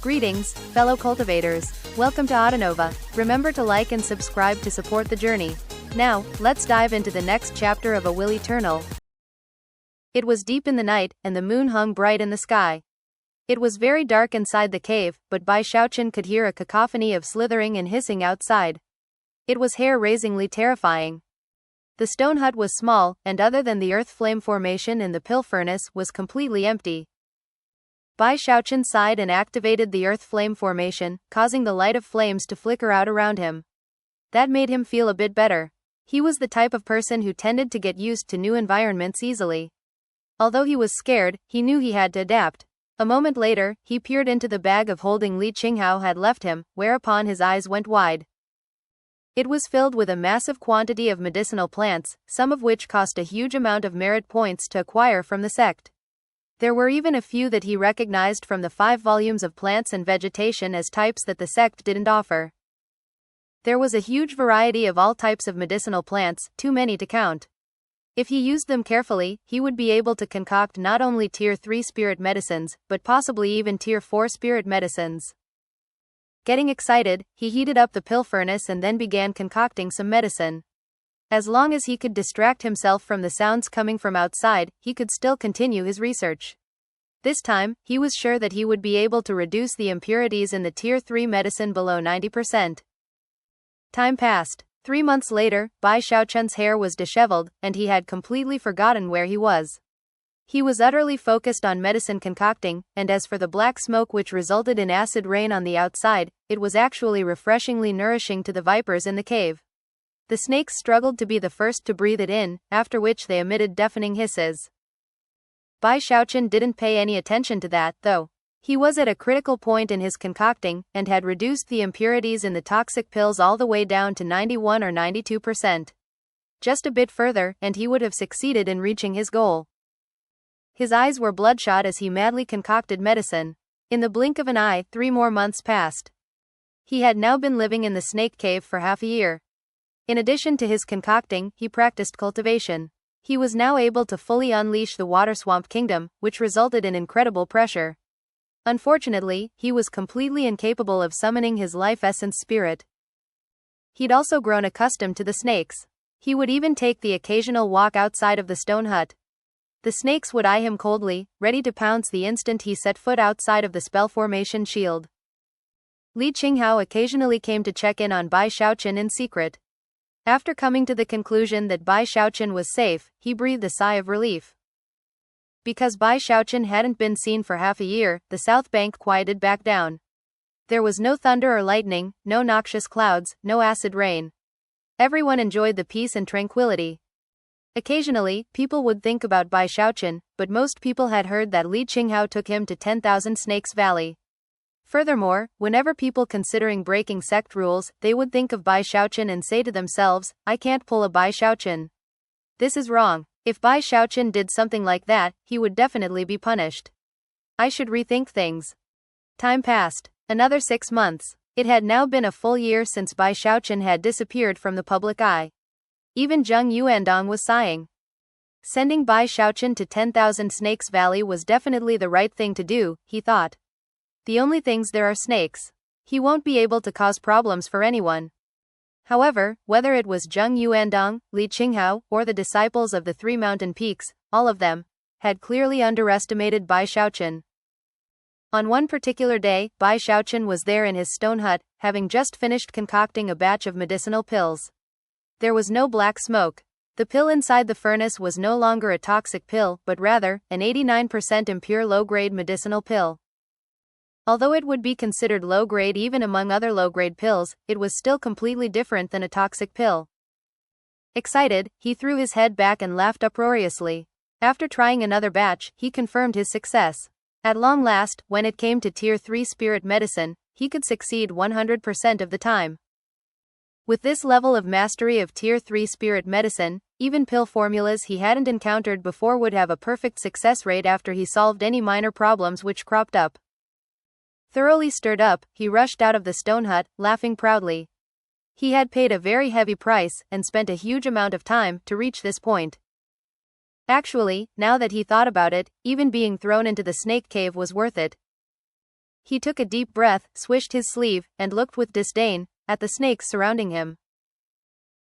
Greetings, fellow cultivators. Welcome to Autonova. Remember to like and subscribe to support the journey. Now, let's dive into the next chapter of A Will Eternal. It was deep in the night, and the moon hung bright in the sky. It was very dark inside the cave, but Bai Xiaochun could hear a cacophony of slithering and hissing outside. It was hair-raisingly terrifying. The stone hut was small, and other than the earth flame formation in the pill furnace, was completely empty. Bai Xiaochun sighed and activated the earth flame formation, causing the light of flames to flicker out around him. That made him feel a bit better. He was the type of person who tended to get used to new environments easily. Although he was scared, he knew he had to adapt. A moment later, he peered into the bag of holding Li Qinghao had left him, whereupon his eyes went wide. It was filled with a massive quantity of medicinal plants, some of which cost a huge amount of merit points to acquire from the sect. There were even a few that he recognized from the 5 volumes of plants and vegetation as types that the sect didn't offer. There was a huge variety of all types of medicinal plants, too many to count. If he used them carefully, he would be able to concoct not only Tier 3 spirit medicines, but possibly even Tier 4 spirit medicines. Getting excited, he heated up the pill furnace and then began concocting some medicine. As long as he could distract himself from the sounds coming from outside, he could still continue his research. This time, he was sure that he would be able to reduce the impurities in the Tier 3 medicine below 90%. Time passed. 3 months later, Bai Xiaochun's hair was disheveled, and he had completely forgotten where he was. He was utterly focused on medicine concocting, and as for the black smoke which resulted in acid rain on the outside, it was actually refreshingly nourishing to the vipers in the cave. The snakes struggled to be the first to breathe it in, after which they emitted deafening hisses. Bai Xiaochun didn't pay any attention to that, though. He was at a critical point in his concocting, and had reduced the impurities in the toxic pills all the way down to 91 or 92%. Just a bit further, and he would have succeeded in reaching his goal. His eyes were bloodshot as he madly concocted medicine. In the blink of an eye, 3 more months passed. He had now been living in the snake cave for half a year. In addition to his concocting, he practiced cultivation. He was now able to fully unleash the water swamp kingdom, which resulted in incredible pressure. Unfortunately, he was completely incapable of summoning his life essence spirit. He'd also grown accustomed to the snakes. He would even take the occasional walk outside of the stone hut. The snakes would eye him coldly, ready to pounce the instant he set foot outside of the spell formation shield. Li Qinghao occasionally came to check in on Bai Xiaochun in secret. After coming to the conclusion that Bai Xiaochun was safe, he breathed a sigh of relief. Because Bai Xiaochun hadn't been seen for half a year, the south bank quieted back down. There was no thunder or lightning, no noxious clouds, no acid rain. Everyone enjoyed the peace and tranquility. Occasionally, people would think about Bai Xiaochun, but most people had heard that Li Qinghao took him to 10,000 Snakes Valley. Furthermore, whenever people considering breaking sect rules, they would think of Bai Xiaochun and say to themselves, I can't pull a Bai Xiaochun. This is wrong. If Bai Xiaochun did something like that, he would definitely be punished. I should rethink things. Time passed. Another 6 months. It had now been a full year since Bai Xiaochun had disappeared from the public eye. Even Zheng Yuandong was sighing. Sending Bai Xiaochun to 10,000 Snakes Valley was definitely the right thing to do, he thought. The only things there are snakes. He won't be able to cause problems for anyone. However, whether it was Zheng Yuandong, Li Qinghao, or the disciples of the 3 mountain peaks, all of them had clearly underestimated Bai Xiaochun. On one particular day, Bai Xiaochun was there in his stone hut, having just finished concocting a batch of medicinal pills. There was no black smoke. The pill inside the furnace was no longer a toxic pill, but rather, an 89% impure low-grade medicinal pill. Although it would be considered low-grade even among other low-grade pills, it was still completely different than a toxic pill. Excited, he threw his head back and laughed uproariously. After trying another batch, he confirmed his success. At long last, when it came to Tier 3 spirit medicine, he could succeed 100% of the time. With this level of mastery of Tier 3 spirit medicine, even pill formulas he hadn't encountered before would have a perfect success rate after he solved any minor problems which cropped up. Thoroughly stirred up, he rushed out of the stone hut, laughing proudly. He had paid a very heavy price, and spent a huge amount of time, to reach this point. Actually, now that he thought about it, even being thrown into the snake cave was worth it. He took a deep breath, swished his sleeve, and looked with disdain at the snakes surrounding him.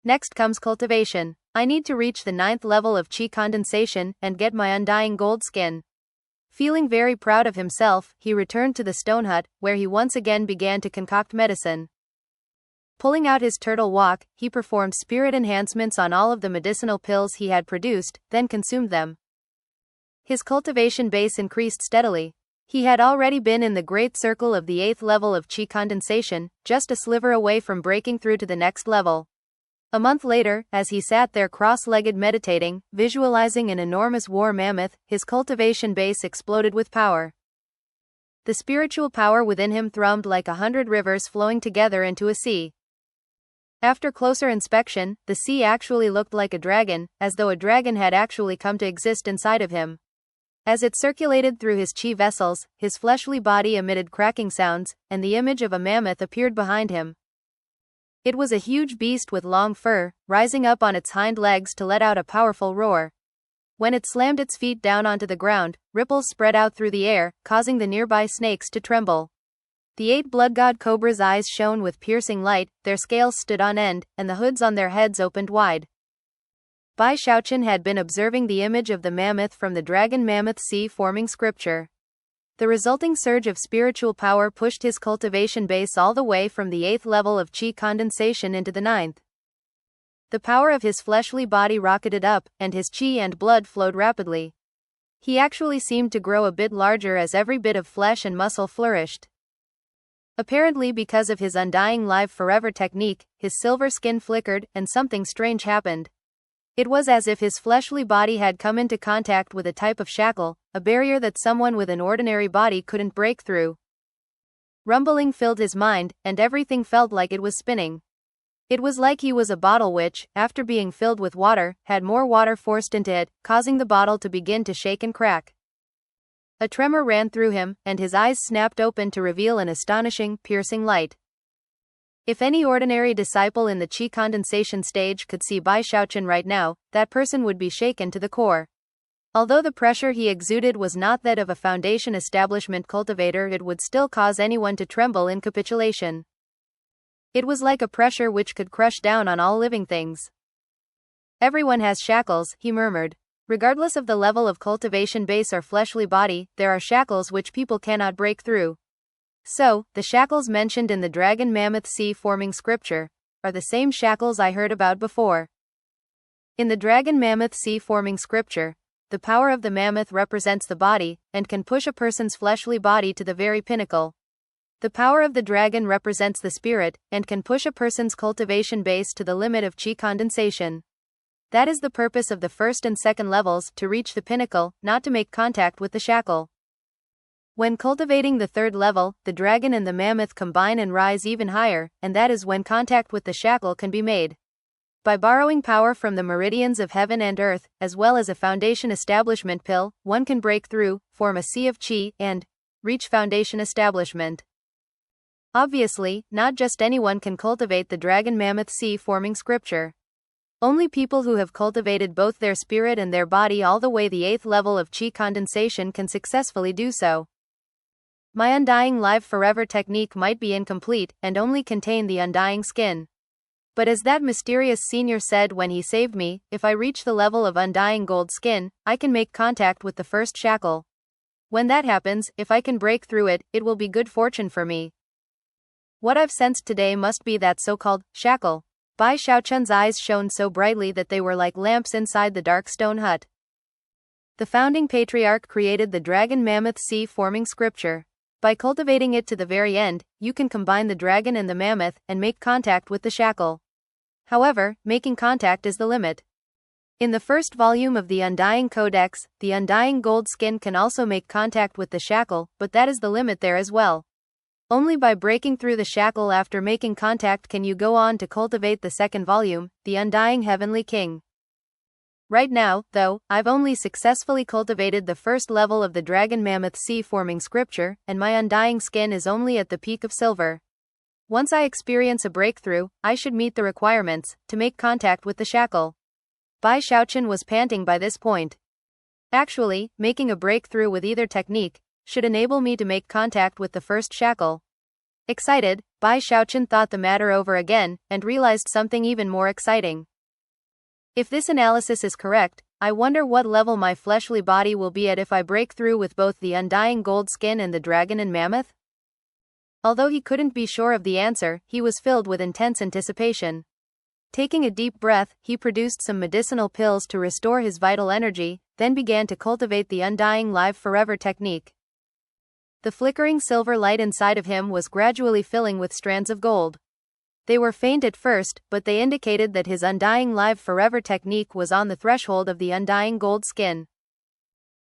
Next comes cultivation. I need to reach the 9th level of chi condensation and get my undying gold skin. Feeling very proud of himself, he returned to the stone hut, where he once again began to concoct medicine. Pulling out his turtle walk, he performed spirit enhancements on all of the medicinal pills he had produced, then consumed them. His cultivation base increased steadily. He had already been in the great circle of the 8th level of chi condensation, just a sliver away from breaking through to the next level. A month later, as he sat there cross-legged meditating, visualizing an enormous war mammoth, his cultivation base exploded with power. The spiritual power within him thrummed like 100 rivers flowing together into a sea. After closer inspection, the sea actually looked like a dragon, as though a dragon had actually come to exist inside of him. As it circulated through his chi vessels, his fleshly body emitted cracking sounds, and the image of a mammoth appeared behind him. It was a huge beast with long fur, rising up on its hind legs to let out a powerful roar. When it slammed its feet down onto the ground, ripples spread out through the air, causing the nearby snakes to tremble. The 8 blood god cobras' eyes shone with piercing light, their scales stood on end, and the hoods on their heads opened wide. Bai Xiaochun had been observing the image of the mammoth from the dragon mammoth sea forming scripture. The resulting surge of spiritual power pushed his cultivation base all the way from the 8th level of chi condensation into the 9th. The power of his fleshly body rocketed up, and his chi and blood flowed rapidly. He actually seemed to grow a bit larger as every bit of flesh and muscle flourished. Apparently because of his undying live forever technique, his silver skin flickered, and something strange happened. It was as if his fleshly body had come into contact with a type of shackle, a barrier that someone with an ordinary body couldn't break through. Rumbling filled his mind, and everything felt like it was spinning. It was like he was a bottle which, after being filled with water, had more water forced into it, causing the bottle to begin to shake and crack. A tremor ran through him, and his eyes snapped open to reveal an astonishing, piercing light. If any ordinary disciple in the chi condensation stage could see Bai Xiaochun right now, that person would be shaken to the core. Although the pressure he exuded was not that of a foundation establishment cultivator, it would still cause anyone to tremble in capitulation. It was like a pressure which could crush down on all living things. Everyone has shackles, he murmured. Regardless of the level of cultivation base or fleshly body, there are shackles which people cannot break through. So, the shackles mentioned in the dragon mammoth sea forming scripture are the same shackles I heard about before. In the dragon mammoth sea forming scripture, the power of the mammoth represents the body, and can push a person's fleshly body to the very pinnacle. The power of the dragon represents the spirit, and can push a person's cultivation base to the limit of chi condensation. That is the purpose of the 1st and 2nd levels, to reach the pinnacle, not to make contact with the shackle. When cultivating the 3rd level, the dragon and the mammoth combine and rise even higher, and that is when contact with the shackle can be made. By borrowing power from the meridians of heaven and earth, as well as a foundation establishment pill, one can break through, form a sea of chi, and reach foundation establishment. Obviously, not just anyone can cultivate the dragon mammoth sea forming scripture. Only people who have cultivated both their spirit and their body all the way the 8th level of chi condensation can successfully do so. My undying live forever technique might be incomplete, and only contain the undying skin. But as that mysterious senior said when he saved me, if I reach the level of undying gold skin, I can make contact with the first shackle. When that happens, if I can break through it, it will be good fortune for me. What I've sensed today must be that so-called shackle. Bai Xiaochun's eyes shone so brightly that they were like lamps inside the dark stone hut. The founding patriarch created the dragon mammoth sea forming scripture. By cultivating it to the very end, you can combine the dragon and the mammoth, and make contact with the shackle. However, making contact is the limit. In the 1st volume of the Undying Codex, the undying gold skin can also make contact with the shackle, but that is the limit there as well. Only by breaking through the shackle after making contact can you go on to cultivate the 2nd volume, the Undying Heavenly King. Right now, though, I've only successfully cultivated the 1st level of the dragon mammoth sea forming scripture, and my undying skin is only at the peak of silver. Once I experience a breakthrough, I should meet the requirements to make contact with the shackle. Bai Xiaochun was panting by this point. Actually, making a breakthrough with either technique should enable me to make contact with the first shackle. Excited, Bai Xiaochun thought the matter over again, and realized something even more exciting. If this analysis is correct, I wonder what level my fleshly body will be at if I break through with both the undying gold skin and the dragon and mammoth? Although he couldn't be sure of the answer, he was filled with intense anticipation. Taking a deep breath, he produced some medicinal pills to restore his vital energy, then began to cultivate the undying live forever technique. The flickering silver light inside of him was gradually filling with strands of gold. They were faint at first, but they indicated that his undying live forever technique was on the threshold of the undying gold skin.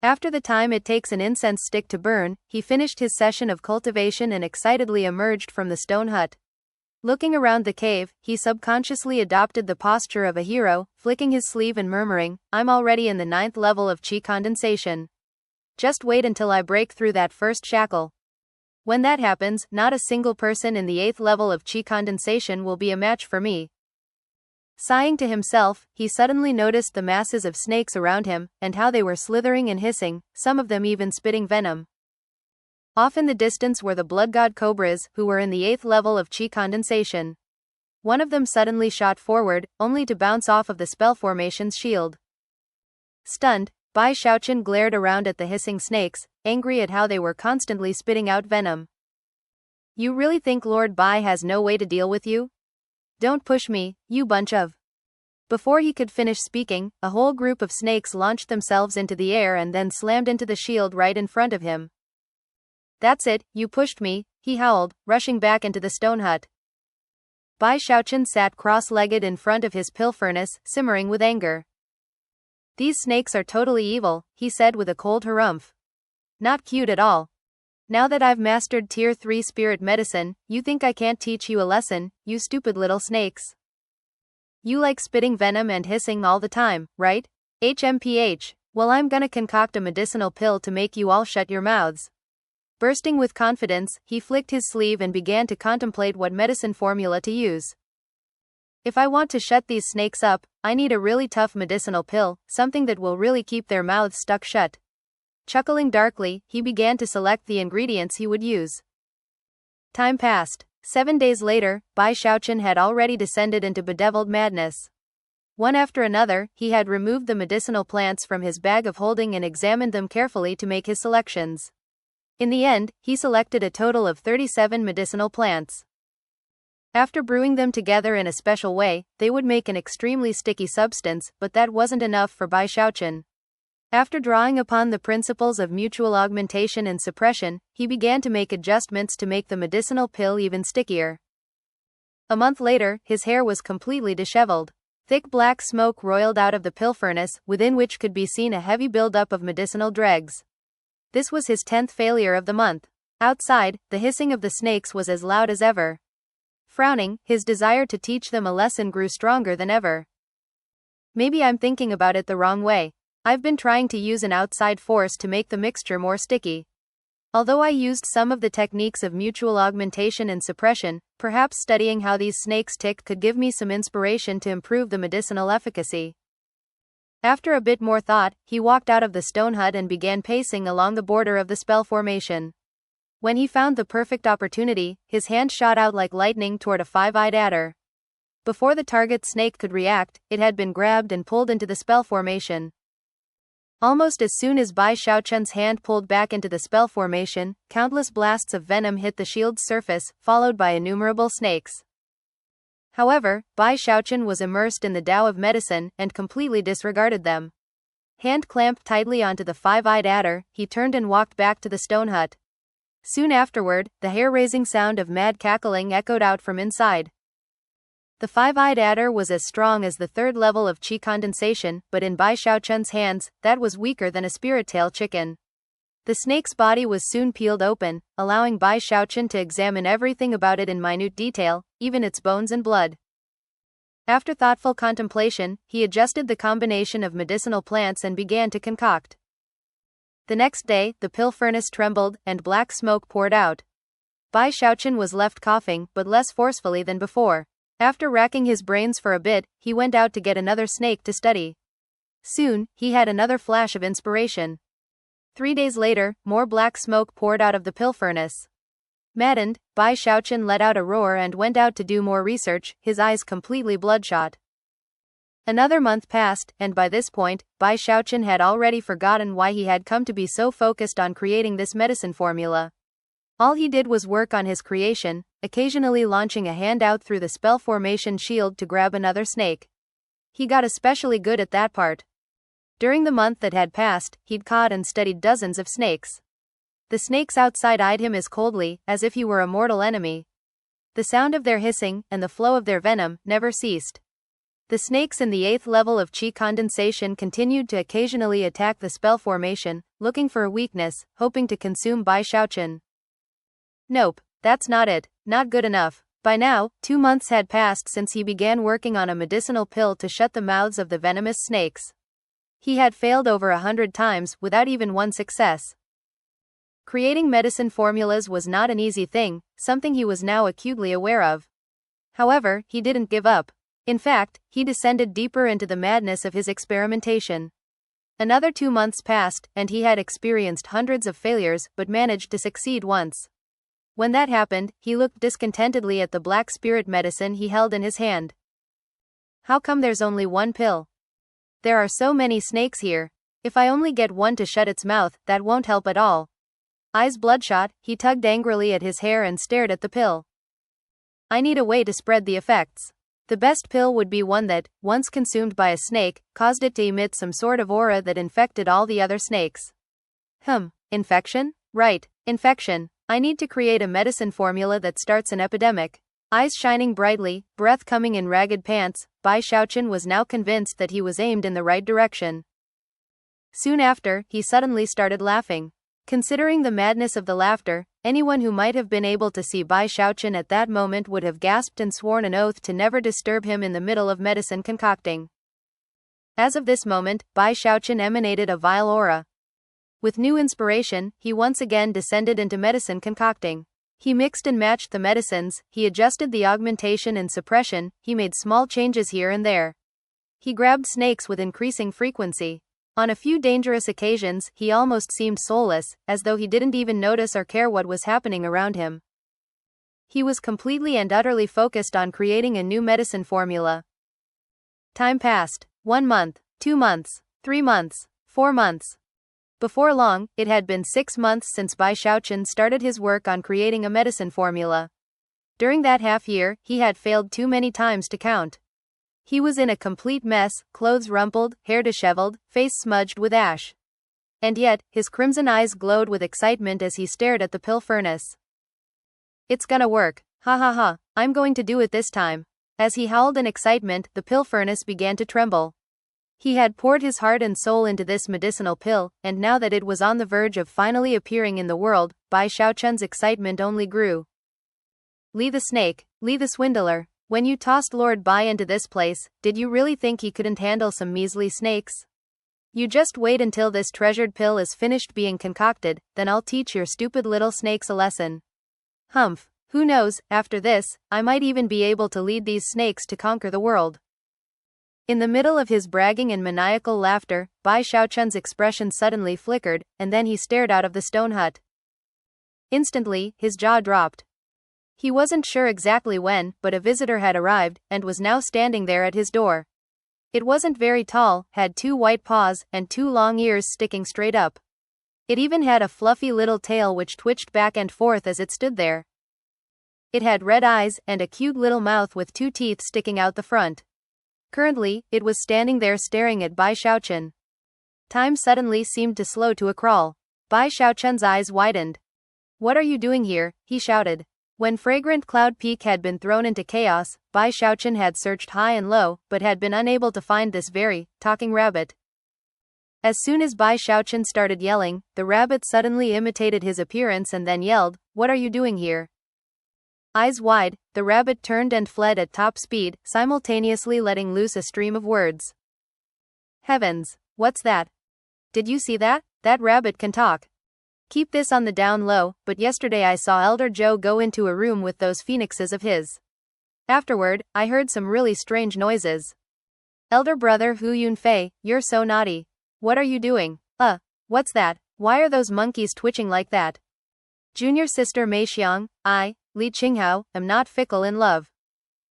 After the time it takes an incense stick to burn, he finished his session of cultivation and excitedly emerged from the stone hut. Looking around the cave, he subconsciously adopted the posture of a hero, flicking his sleeve and murmuring, "I'm already in the 9th level of chi condensation. Just wait until I break through that first shackle. When that happens, not a single person in the 8th level of chi condensation will be a match for me." Sighing to himself, he suddenly noticed the masses of snakes around him, and how they were slithering and hissing, some of them even spitting venom. Off in the distance were the blood god cobras, who were in the 8th level of chi condensation. One of them suddenly shot forward, only to bounce off of the spell formation's shield. Stunned, Bai Xiaochun glared around at the hissing snakes, angry at how they were constantly spitting out venom. "You really think Lord Bai has no way to deal with you? Don't push me, you bunch of..." Before he could finish speaking, a whole group of snakes launched themselves into the air and then slammed into the shield right in front of him. "That's it, you pushed me," he howled, rushing back into the stone hut. Bai Xiaochun sat cross-legged in front of his pill furnace, simmering with anger. "These snakes are totally evil," he said with a cold harumph. "Not cute at all. Now that I've mastered Tier 3 spirit medicine, you think I can't teach you a lesson, you stupid little snakes? You like spitting venom and hissing all the time, right? HMPH, well, I'm gonna concoct a medicinal pill to make you all shut your mouths." Bursting with confidence, he flicked his sleeve and began to contemplate what medicine formula to use. "If I want to shut these snakes up, I need a really tough medicinal pill, something that will really keep their mouths stuck shut." Chuckling darkly, he began to select the ingredients he would use. Time passed. 7 days later, Bai Xiaochun had already descended into bedeviled madness. One after another, he had removed the medicinal plants from his bag of holding and examined them carefully to make his selections. In the end, he selected a total of 37 medicinal plants. After brewing them together in a special way, they would make an extremely sticky substance, but that wasn't enough for Bai Xiaochun. After drawing upon the principles of mutual augmentation and suppression, he began to make adjustments to make the medicinal pill even stickier. A month later, his hair was completely disheveled. Thick black smoke roiled out of the pill furnace, within which could be seen a heavy buildup of medicinal dregs. This was his 10th failure of the month. Outside, the hissing of the snakes was as loud as ever. Frowning, his desire to teach them a lesson grew stronger than ever. "Maybe I'm thinking about it the wrong way. I've been trying to use an outside force to make the mixture more sticky. Although I used some of the techniques of mutual augmentation and suppression, perhaps studying how these snakes tick could give me some inspiration to improve the medicinal efficacy." After a bit more thought, he walked out of the stone hut and began pacing along the border of the spell formation. When he found the perfect opportunity, his hand shot out like lightning toward a 5-eyed adder. Before the target snake could react, it had been grabbed and pulled into the spell formation. Almost as soon as Bai Xiaochun's hand pulled back into the spell formation, countless blasts of venom hit the shield's surface, followed by innumerable snakes. However, Bai Xiaochun was immersed in the Tao of medicine, and completely disregarded them. Hand clamped tightly onto the 5-eyed adder, he turned and walked back to the stone hut. Soon afterward, the hair-raising sound of mad cackling echoed out from inside. The 5-eyed adder was as strong as the 3rd level of chi condensation, but in Bai Xiaochun's hands, that was weaker than a spirit-tail chicken. The snake's body was soon peeled open, allowing Bai Xiaochun to examine everything about it in minute detail, even its bones and blood. After thoughtful contemplation, he adjusted the combination of medicinal plants and began to concoct. The next day, the pill furnace trembled, and black smoke poured out. Bai Xiaochun was left coughing, but less forcefully than before. After racking his brains for a bit, he went out to get another snake to study. Soon, he had another flash of inspiration. 3 days later, more black smoke poured out of the pill furnace. Maddened, Bai Xiaochun let out a roar and went out to do more research, his eyes completely bloodshot. Another month passed, and by this point, Bai Xiaochun had already forgotten why he had come to be so focused on creating this medicine formula. All he did was work on his creation, occasionally launching a hand out through the spell formation shield to grab another snake. He got especially good at that part. During the month that had passed, he'd caught and studied dozens of snakes. The snakes outside eyed him as coldly, as if he were a mortal enemy. The sound of their hissing, and the flow of their venom, never ceased. The snakes in the 8th level of Qi condensation continued to occasionally attack the spell formation, looking for a weakness, hoping to consume Bai Xiaochun. Nope, that's not it, not good enough. By now, 2 months had passed since he began working on a medicinal pill to shut the mouths of the venomous snakes. He had failed over 100 times, without even one success. Creating medicine formulas was not an easy thing, something he was now acutely aware of. However, he didn't give up. In fact, he descended deeper into the madness of his experimentation. Another 2 months passed, and he had experienced hundreds of failures, but managed to succeed once. When that happened, he looked discontentedly at the black spirit medicine he held in his hand. How come there's only one pill? There are so many snakes here. If I only get one to shut its mouth, that won't help at all. Eyes bloodshot, he tugged angrily at his hair and stared at the pill. I need a way to spread the effects. The best pill would be one that, once consumed by a snake, caused it to emit some sort of aura that infected all the other snakes. Infection? Right, infection. I need to create a medicine formula that starts an epidemic. Eyes shining brightly, breath coming in ragged pants, Bai Xiaochun was now convinced that he was aimed in the right direction. Soon after, he suddenly started laughing. Considering the madness of the laughter, anyone who might have been able to see Bai Xiaochun at that moment would have gasped and sworn an oath to never disturb him in the middle of medicine concocting. As of this moment, Bai Xiaochun emanated a vile aura. With new inspiration, he once again descended into medicine concocting. He mixed and matched the medicines, he adjusted the augmentation and suppression, he made small changes here and there. He grabbed snakes with increasing frequency. On a few dangerous occasions, he almost seemed soulless, as though he didn't even notice or care what was happening around him. He was completely and utterly focused on creating a new medicine formula. Time passed. 1 month, 2 months, 3 months, 4 months. Before long, it had been 6 months since Bai Xiaochun started his work on creating a medicine formula. During that half year, he had failed too many times to count. He was in a complete mess, clothes rumpled, hair disheveled, face smudged with ash. And yet, his crimson eyes glowed with excitement as he stared at the pill furnace. It's gonna work. Ha ha ha, I'm going to do it this time. As he howled in excitement, the pill furnace began to tremble. He had poured his heart and soul into this medicinal pill, and now that it was on the verge of finally appearing in the world, Bai Xiaochun's excitement only grew. Li the snake, Li the swindler. When you tossed Lord Bai into this place, did you really think he couldn't handle some measly snakes? You just wait until this treasured pill is finished being concocted, then I'll teach your stupid little snakes a lesson. Humph, who knows, after this, I might even be able to lead these snakes to conquer the world. In the middle of his bragging and maniacal laughter, Bai Xiaochun's expression suddenly flickered, and then he stared out of the stone hut. Instantly, his jaw dropped. He wasn't sure exactly when, but a visitor had arrived, and was now standing there at his door. It wasn't very tall, had 2 white paws, and 2 long ears sticking straight up. It even had a fluffy little tail which twitched back and forth as it stood there. It had red eyes, and a cute little mouth with 2 teeth sticking out the front. Currently, it was standing there staring at Bai Xiaochun. Time suddenly seemed to slow to a crawl. Bai Xiaochun's eyes widened. What are you doing here? He shouted. When Fragrant Cloud Peak had been thrown into chaos, Bai Xiaochun had searched high and low, but had been unable to find this very talking rabbit. As soon as Bai Xiaochun started yelling, the rabbit suddenly imitated his appearance and then yelled, "What are you doing here?" Eyes wide, the rabbit turned and fled at top speed, simultaneously letting loose a stream of words. Heavens, what's that? Did you see that? That rabbit can talk. Keep this on the down low, but yesterday I saw Elder Joe go into a room with those phoenixes of his. Afterward, I heard some really strange noises. Elder brother Hu Yunfei, you're so naughty. What are you doing? What's that? Why are those monkeys twitching like that? Junior sister Mei Xiang, I, Li Qinghao, am not fickle in love.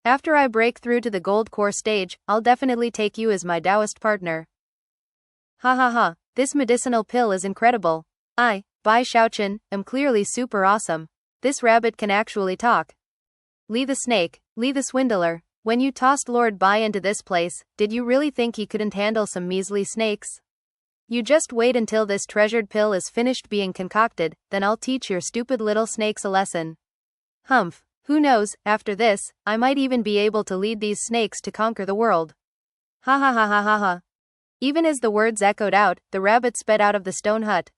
After I break through to the gold core stage, I'll definitely take you as my Taoist partner. Ha ha ha, this medicinal pill is incredible. I, Bai Xiaochun, am clearly super awesome. This rabbit can actually talk. Li the snake, Li the swindler, when you tossed Lord Bai into this place, did you really think he couldn't handle some measly snakes? You just wait until this treasured pill is finished being concocted, then I'll teach your stupid little snakes a lesson. Humph, who knows, after this, I might even be able to lead these snakes to conquer the world. Ha ha ha ha ha ha. Even as the words echoed out, the rabbit sped out of the stone hut.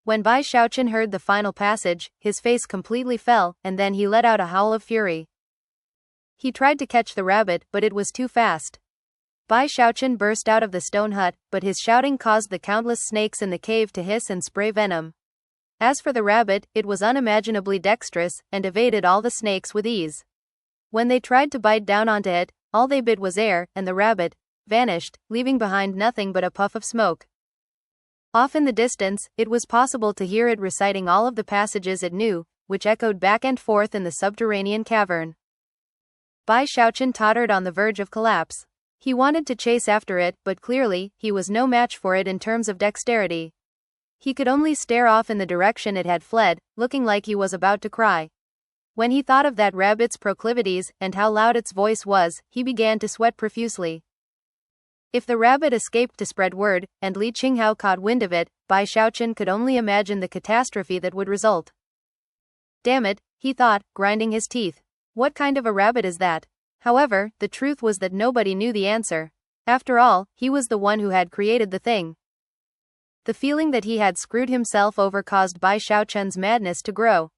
When Bai Xiaochun heard the final passage, his face completely fell, and then he let out a howl of fury. He tried to catch the rabbit, but it was too fast. Bai Xiaochun burst out of the stone hut, but his shouting caused the countless snakes in the cave to hiss and spray venom. As for the rabbit, it was unimaginably dexterous, and evaded all the snakes with ease. When they tried to bite down onto it, all they bit was air, and the rabbit vanished, leaving behind nothing but a puff of smoke. Off in the distance, it was possible to hear it reciting all of the passages it knew, which echoed back and forth in the subterranean cavern. Bai Xiaochun tottered on the verge of collapse. He wanted to chase after it, but clearly, he was no match for it in terms of dexterity. He could only stare off in the direction it had fled, looking like he was about to cry. When he thought of that rabbit's proclivities, and how loud its voice was, he began to sweat profusely. If the rabbit escaped to spread word, and Li Qinghao caught wind of it, Bai Xiaochun could only imagine the catastrophe that would result. Damn it, he thought, grinding his teeth. What kind of a rabbit is that? However, the truth was that nobody knew the answer. After all, he was the one who had created the thing. The feeling that he had screwed himself over caused Bai Xiaochun's madness to grow.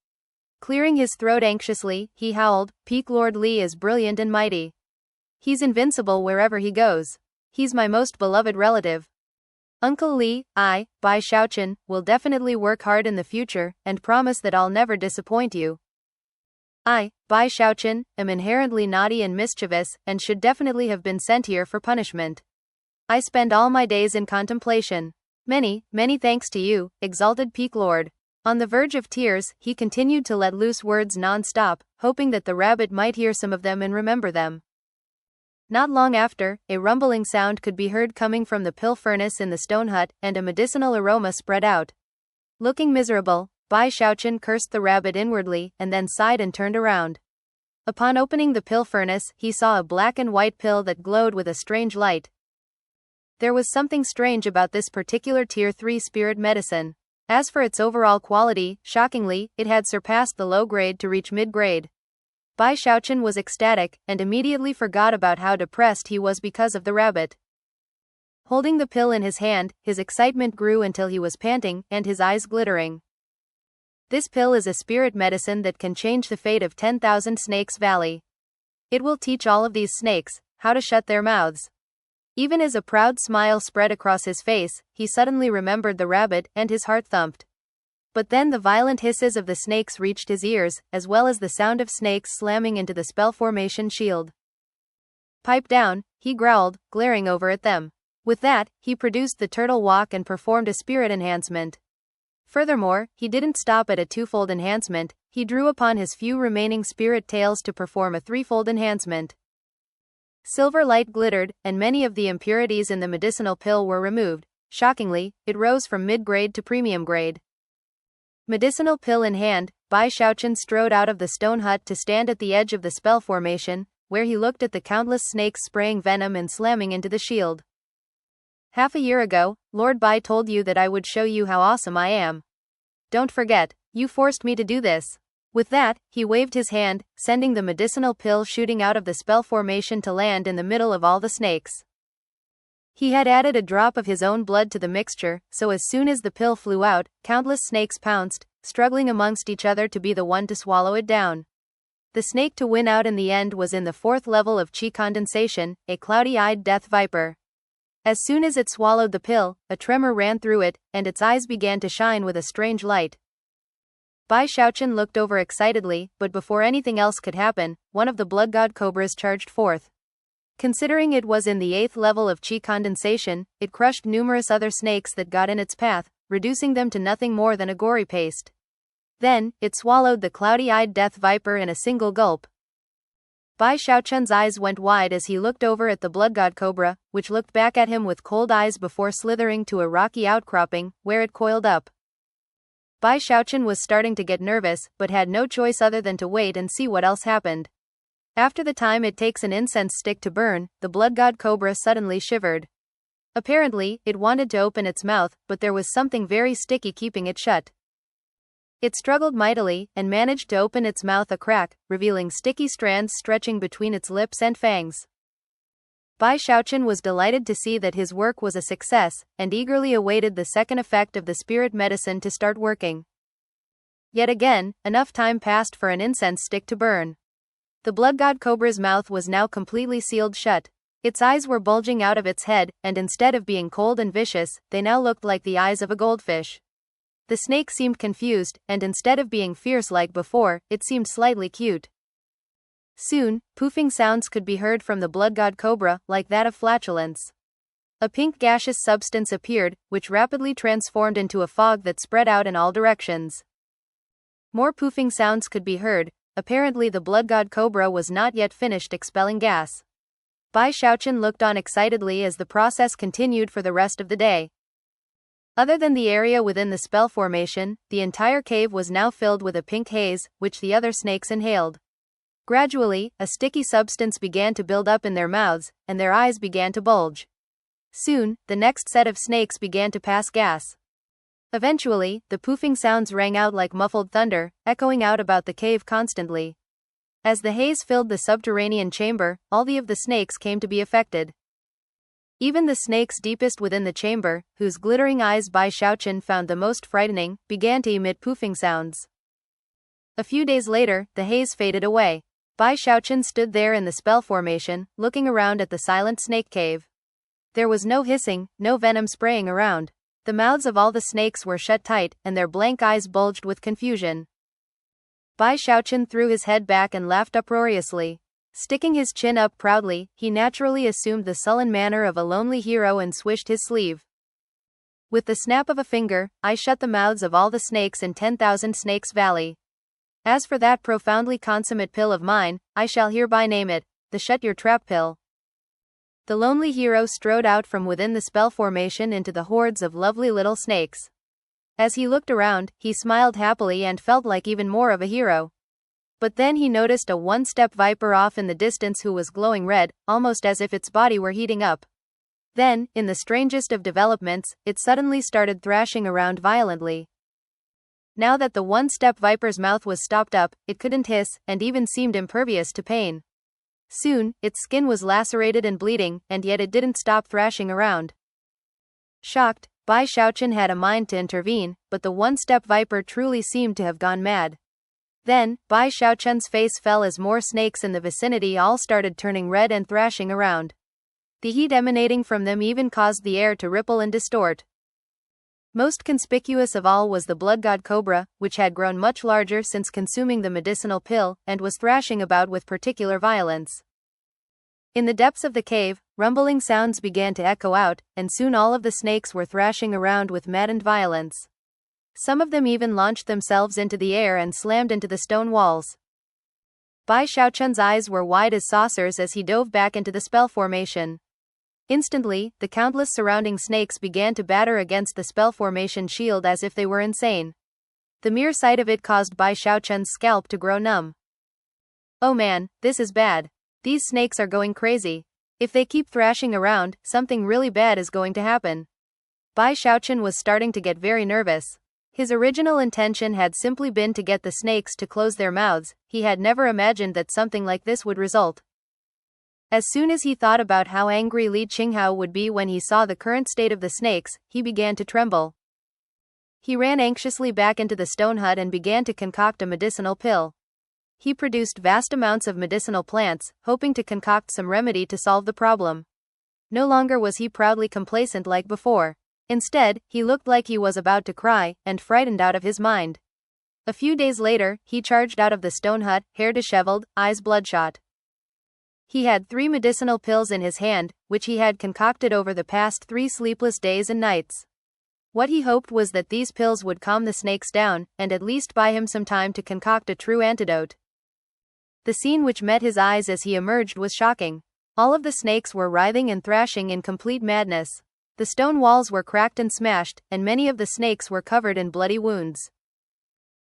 Clearing his throat anxiously, he howled, "Peak Lord Li is brilliant and mighty. He's invincible wherever he goes. He's my most beloved relative. Uncle Li, I, Bai Xiaochun, will definitely work hard in the future, and promise that I'll never disappoint you. I, Bai Xiaochun, am inherently naughty and mischievous, and should definitely have been sent here for punishment. I spend all my days in contemplation. Many, many thanks to you, exalted Peak Lord." On the verge of tears, he continued to let loose words non-stop, hoping that the rabbit might hear some of them and remember them. Not long after, a rumbling sound could be heard coming from the pill furnace in the stone hut, and a medicinal aroma spread out. Looking miserable, Bai Xiaochun cursed the rabbit inwardly, and then sighed and turned around. Upon opening the pill furnace, he saw a black and white pill that glowed with a strange light. There was something strange about this particular Tier 3 spirit medicine. As for its overall quality, shockingly, it had surpassed the low grade to reach mid-grade. Bai Xiaochun was ecstatic, and immediately forgot about how depressed he was because of the rabbit. Holding the pill in his hand, his excitement grew until he was panting, and his eyes glittering. This pill is a spirit medicine that can change the fate of 10,000 Snakes Valley. It will teach all of these snakes how to shut their mouths. Even as a proud smile spread across his face, he suddenly remembered the rabbit, and his heart thumped. But then the violent hisses of the snakes reached his ears, as well as the sound of snakes slamming into the spell formation shield. "Pipe down," he growled, glaring over at them. With that, he produced the turtle walk and performed a spirit enhancement. Furthermore, he didn't stop at a twofold enhancement, he drew upon his few remaining spirit tails to perform a threefold enhancement. Silver light glittered, and many of the impurities in the medicinal pill were removed. Shockingly, it rose from mid-grade to premium grade. Medicinal pill in hand, Bai Xiaochun strode out of the stone hut to stand at the edge of the spell formation, where he looked at the countless snakes spraying venom and slamming into the shield. "Half a year ago, Lord Bai told you that I would show you how awesome I am. Don't forget, you forced me to do this." With that, he waved his hand, sending the medicinal pill shooting out of the spell formation to land in the middle of all the snakes. He had added a drop of his own blood to the mixture, so as soon as the pill flew out, countless snakes pounced, struggling amongst each other to be the one to swallow it down. The snake to win out in the end was in the 4th level of Qi condensation, a cloudy-eyed death viper. As soon as it swallowed the pill, a tremor ran through it, and its eyes began to shine with a strange light. Bai Xiaochun looked over excitedly, but before anything else could happen, one of the blood god cobras charged forth. Considering it was in the 8th level of Qi condensation, it crushed numerous other snakes that got in its path, reducing them to nothing more than a gory paste. Then, it swallowed the cloudy-eyed death viper in a single gulp. Bai Xiaochun's eyes went wide as he looked over at the blood god cobra, which looked back at him with cold eyes before slithering to a rocky outcropping, where it coiled up. Bai Xiaochun was starting to get nervous, but had no choice other than to wait and see what else happened. After the time it takes an incense stick to burn, the blood god cobra suddenly shivered. Apparently, it wanted to open its mouth, but there was something very sticky keeping it shut. It struggled mightily, and managed to open its mouth a crack, revealing sticky strands stretching between its lips and fangs. Bai Xiaochun was delighted to see that his work was a success, and eagerly awaited the second effect of the spirit medicine to start working. Yet again, enough time passed for an incense stick to burn. The blood god cobra's mouth was now completely sealed shut. Its eyes were bulging out of its head, and instead of being cold and vicious, they now looked like the eyes of a goldfish. The snake seemed confused, and instead of being fierce like before, it seemed slightly cute. Soon, poofing sounds could be heard from the blood god cobra, like that of flatulence. A pink gaseous substance appeared, which rapidly transformed into a fog that spread out in all directions. More poofing sounds could be heard. Apparently the blood god cobra was not yet finished expelling gas. Bai Xiaochun looked on excitedly as the process continued for the rest of the day. Other than the area within the spell formation, the entire cave was now filled with a pink haze, which the other snakes inhaled. Gradually, a sticky substance began to build up in their mouths, and their eyes began to bulge. Soon, the next set of snakes began to pass gas. Eventually, the poofing sounds rang out like muffled thunder, echoing out about the cave constantly. As the haze filled the subterranean chamber, all of the snakes came to be affected. Even the snakes deepest within the chamber, whose glittering eyes Bai Xiaochun found the most frightening, began to emit poofing sounds. A few days later, the haze faded away. Bai Xiaochun stood there in the spell formation, looking around at the silent snake cave. There was no hissing, no venom spraying around. The mouths of all the snakes were shut tight, and their blank eyes bulged with confusion. Bai Xiaochun threw his head back and laughed uproariously. Sticking his chin up proudly, he naturally assumed the sullen manner of a lonely hero and swished his sleeve. With the snap of a finger, I shut the mouths of all the snakes in 10,000 Snakes Valley. As for that profoundly consummate pill of mine, I shall hereby name it, the Shut Your Trap Pill. The lonely hero strode out from within the spell formation into the hordes of lovely little snakes. As he looked around, he smiled happily and felt like even more of a hero. But then he noticed a one-step viper off in the distance who was glowing red, almost as if its body were heating up. Then, in the strangest of developments, it suddenly started thrashing around violently. Now that the one-step viper's mouth was stopped up, it couldn't hiss, and even seemed impervious to pain. Soon, its skin was lacerated and bleeding, and yet it didn't stop thrashing around. Shocked, Bai Xiaochun had a mind to intervene, but the one-step viper truly seemed to have gone mad. Then, Bai Xiaochun's face fell as more snakes in the vicinity all started turning red and thrashing around. The heat emanating from them even caused the air to ripple and distort. Most conspicuous of all was the blood god cobra, which had grown much larger since consuming the medicinal pill, and was thrashing about with particular violence. In the depths of the cave, rumbling sounds began to echo out, and soon all of the snakes were thrashing around with maddened violence. Some of them even launched themselves into the air and slammed into the stone walls. Bai Xiaochun's eyes were wide as saucers as he dove back into the spell formation. Instantly, the countless surrounding snakes began to batter against the spell formation shield as if they were insane. The mere sight of it caused Bai Xiaochun's scalp to grow numb. Oh man, this is bad. These snakes are going crazy. If they keep thrashing around, something really bad is going to happen. Bai Xiaochun was starting to get very nervous. His original intention had simply been to get the snakes to close their mouths. He had never imagined that something like this would result. As soon as he thought about how angry Li Qinghao would be when he saw the current state of the snakes, he began to tremble. He ran anxiously back into the stone hut and began to concoct a medicinal pill. He produced vast amounts of medicinal plants, hoping to concoct some remedy to solve the problem. No longer was he proudly complacent like before. Instead, he looked like he was about to cry, and frightened out of his mind. A few days later, he charged out of the stone hut, hair disheveled, eyes bloodshot. He had 3 medicinal pills in his hand, which he had concocted over the past 3 sleepless days and nights. What he hoped was that these pills would calm the snakes down, and at least buy him some time to concoct a true antidote. The scene which met his eyes as he emerged was shocking. All of the snakes were writhing and thrashing in complete madness. The stone walls were cracked and smashed, and many of the snakes were covered in bloody wounds.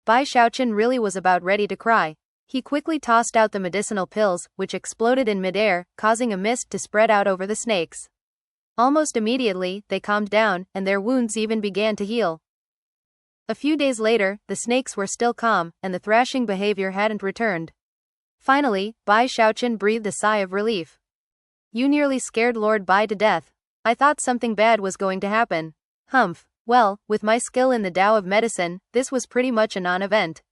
Bai Xiaochun really was about ready to cry. He quickly tossed out the medicinal pills, which exploded in midair, causing a mist to spread out over the snakes. Almost immediately, they calmed down, and their wounds even began to heal. A few days later, the snakes were still calm, and the thrashing behavior hadn't returned. Finally, Bai Xiaochun breathed a sigh of relief. "You nearly scared Lord Bai to death. I thought something bad was going to happen." "Humph. Well, with my skill in the Tao of medicine, this was pretty much a non-event."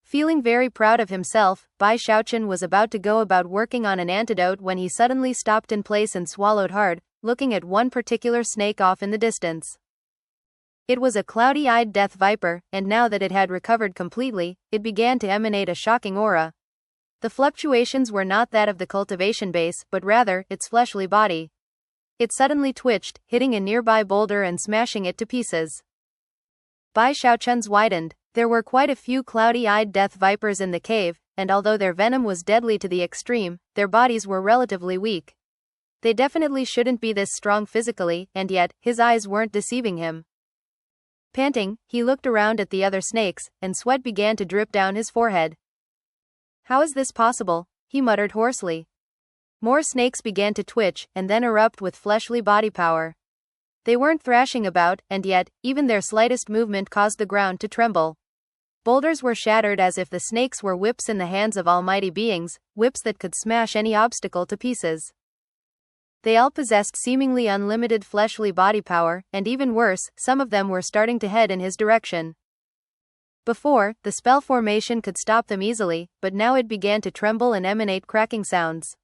Feeling very proud of himself, Bai Xiaochun was about to go about working on an antidote when he suddenly stopped in place and swallowed hard, looking at one particular snake off in the distance. It was a cloudy-eyed death viper, and now that it had recovered completely, it began to emanate a shocking aura. The fluctuations were not that of the cultivation base, but rather, its fleshly body. It suddenly twitched, hitting a nearby boulder and smashing it to pieces. Bai Xiaochun's widened. There were quite a few cloudy-eyed death vipers in the cave, and although their venom was deadly to the extreme, their bodies were relatively weak. They definitely shouldn't be this strong physically, and yet, his eyes weren't deceiving him. Panting, he looked around at the other snakes, and sweat began to drip down his forehead. "How is this possible?" he muttered hoarsely. More snakes began to twitch, and then erupt with fleshly body power. They weren't thrashing about, and yet, even their slightest movement caused the ground to tremble. Boulders were shattered as if the snakes were whips in the hands of almighty beings, whips that could smash any obstacle to pieces. They all possessed seemingly unlimited fleshly body power, and even worse, some of them were starting to head in his direction. Before, the spell formation could stop them easily, but now it began to tremble and emanate cracking sounds.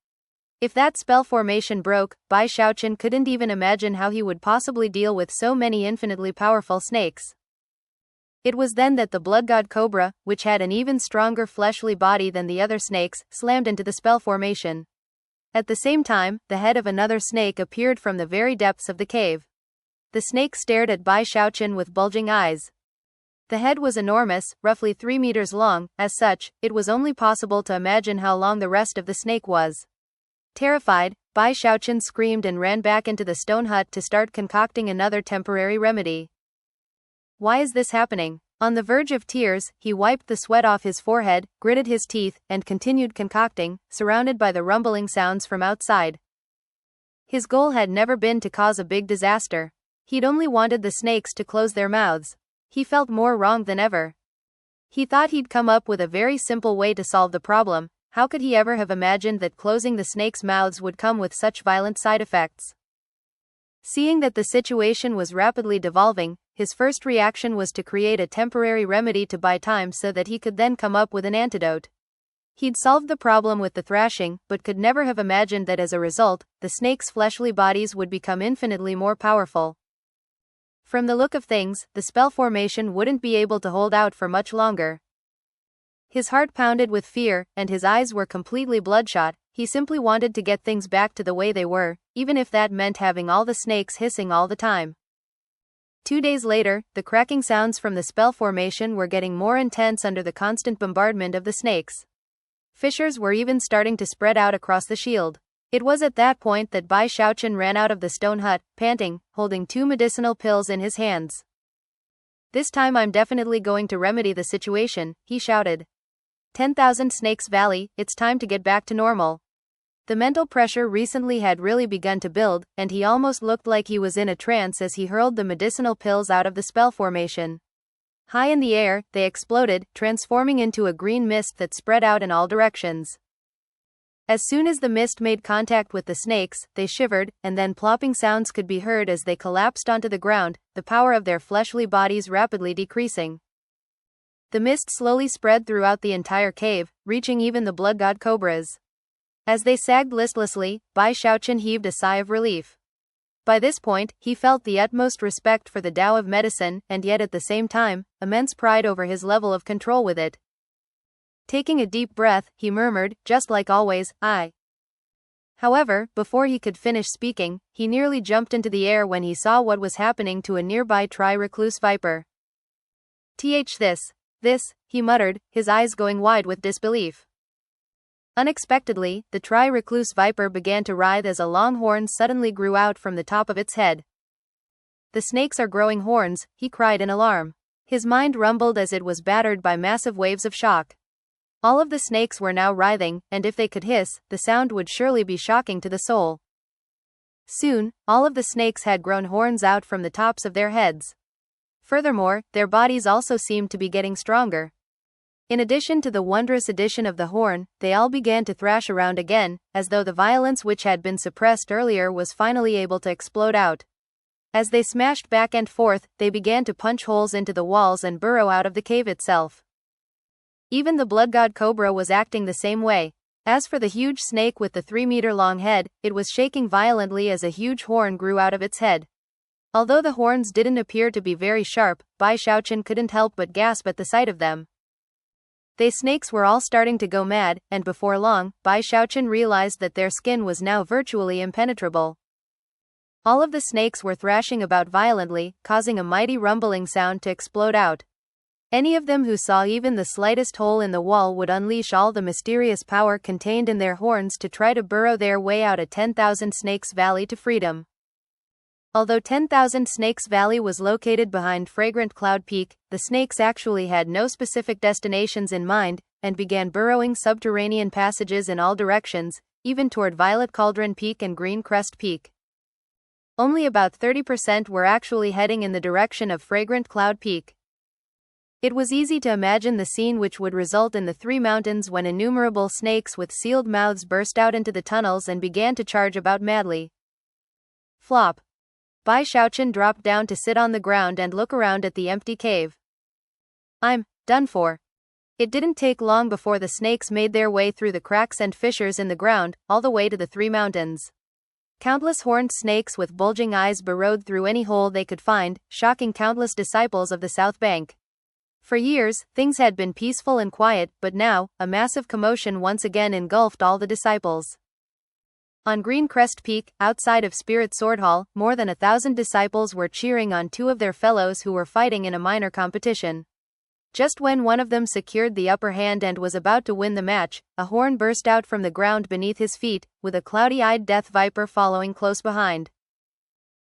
If that spell formation broke, Bai Xiaochun couldn't even imagine how he would possibly deal with so many infinitely powerful snakes. It was then that the blood god cobra, which had an even stronger fleshly body than the other snakes, slammed into the spell formation. At the same time, the head of another snake appeared from the very depths of the cave. The snake stared at Bai Xiaochun with bulging eyes. The head was enormous, roughly 3 meters long. As such, it was only possible to imagine how long the rest of the snake was. Terrified, Bai Xiaochun screamed and ran back into the stone hut to start concocting another temporary remedy. Why is this happening? On the verge of tears, he wiped the sweat off his forehead, gritted his teeth, and continued concocting, surrounded by the rumbling sounds from outside. His goal had never been to cause a big disaster. He'd only wanted the snakes to close their mouths. He felt more wrong than ever. He thought he'd come up with a very simple way to solve the problem. How could he ever have imagined that closing the snakes' mouths would come with such violent side effects? Seeing that the situation was rapidly devolving, his first reaction was to create a temporary remedy to buy time so that he could then come up with an antidote. He'd solved the problem with the thrashing, but could never have imagined that as a result, the snakes' fleshly bodies would become infinitely more powerful. From the look of things, the spell formation wouldn't be able to hold out for much longer. His heart pounded with fear, and his eyes were completely bloodshot. He simply wanted to get things back to the way they were, even if that meant having all the snakes hissing all the time. 2 days later, the cracking sounds from the spell formation were getting more intense under the constant bombardment of the snakes. Fissures were even starting to spread out across the shield. It was at that point that Bai Xiaochun ran out of the stone hut, panting, holding 2 medicinal pills in his hands. "This time I'm definitely going to remedy the situation," he shouted. 10,000 Snakes Valley, it's time to get back to normal. The mental pressure recently had really begun to build, and he almost looked like he was in a trance as he hurled the medicinal pills out of the spell formation. High in the air, they exploded, transforming into a green mist that spread out in all directions. As soon as the mist made contact with the snakes, they shivered, and then plopping sounds could be heard as they collapsed onto the ground, the power of their fleshly bodies rapidly decreasing. The mist slowly spread throughout the entire cave, reaching even the blood god cobras. As they sagged listlessly, Bai Xiaochun heaved a sigh of relief. By this point, he felt the utmost respect for the Tao of medicine, and yet at the same time, immense pride over his level of control with it. Taking a deep breath, he murmured, "Just like always, I." However, before he could finish speaking, he nearly jumped into the air when he saw what was happening to a nearby tri-recluse viper. This, he muttered, his eyes going wide with disbelief. Unexpectedly, the tri-recluse viper began to writhe as a long horn suddenly grew out from the top of its head. The snakes are growing horns, he cried in alarm. His mind rumbled as it was battered by massive waves of shock. All of the snakes were now writhing, and if they could hiss, the sound would surely be shocking to the soul. Soon, all of the snakes had grown horns out from the tops of their heads. Furthermore, their bodies also seemed to be getting stronger. In addition to the wondrous addition of the horn, they all began to thrash around again, as though the violence which had been suppressed earlier was finally able to explode out. As they smashed back and forth, they began to punch holes into the walls and burrow out of the cave itself. Even the blood god cobra was acting the same way. As for the huge snake with the 3-meter-long head, it was shaking violently as a huge horn grew out of its head. Although the horns didn't appear to be very sharp, Bai Xiaochun couldn't help but gasp at the sight of them. They snakes were all starting to go mad, and before long, Bai Xiaochun realized that their skin was now virtually impenetrable. All of the snakes were thrashing about violently, causing a mighty rumbling sound to explode out. Any of them who saw even the slightest hole in the wall would unleash all the mysterious power contained in their horns to try to burrow their way out of 10,000 Snakes Valley to freedom. Although 10,000 Snakes Valley was located behind Fragrant Cloud Peak, the snakes actually had no specific destinations in mind, and began burrowing subterranean passages in all directions, even toward Violet Cauldron Peak and Green Crest Peak. Only about 30% were actually heading in the direction of Fragrant Cloud Peak. It was easy to imagine the scene which would result in the 3 mountains when innumerable snakes with sealed mouths burst out into the tunnels and began to charge about madly. Flop. Bai Xiaochun dropped down to sit on the ground and look around at the empty cave. I'm done for. It didn't take long before the snakes made their way through the cracks and fissures in the ground, all the way to the 3 mountains. Countless horned snakes with bulging eyes burrowed through any hole they could find, shocking countless disciples of the South Bank. For years, things had been peaceful and quiet, but now, a massive commotion once again engulfed all the disciples. On Green Crest Peak, outside of Spirit Sword Hall, more than 1,000 disciples were cheering on 2 of their fellows who were fighting in a minor competition. Just when one of them secured the upper hand and was about to win the match, a horn burst out from the ground beneath his feet, with a cloudy-eyed death viper following close behind.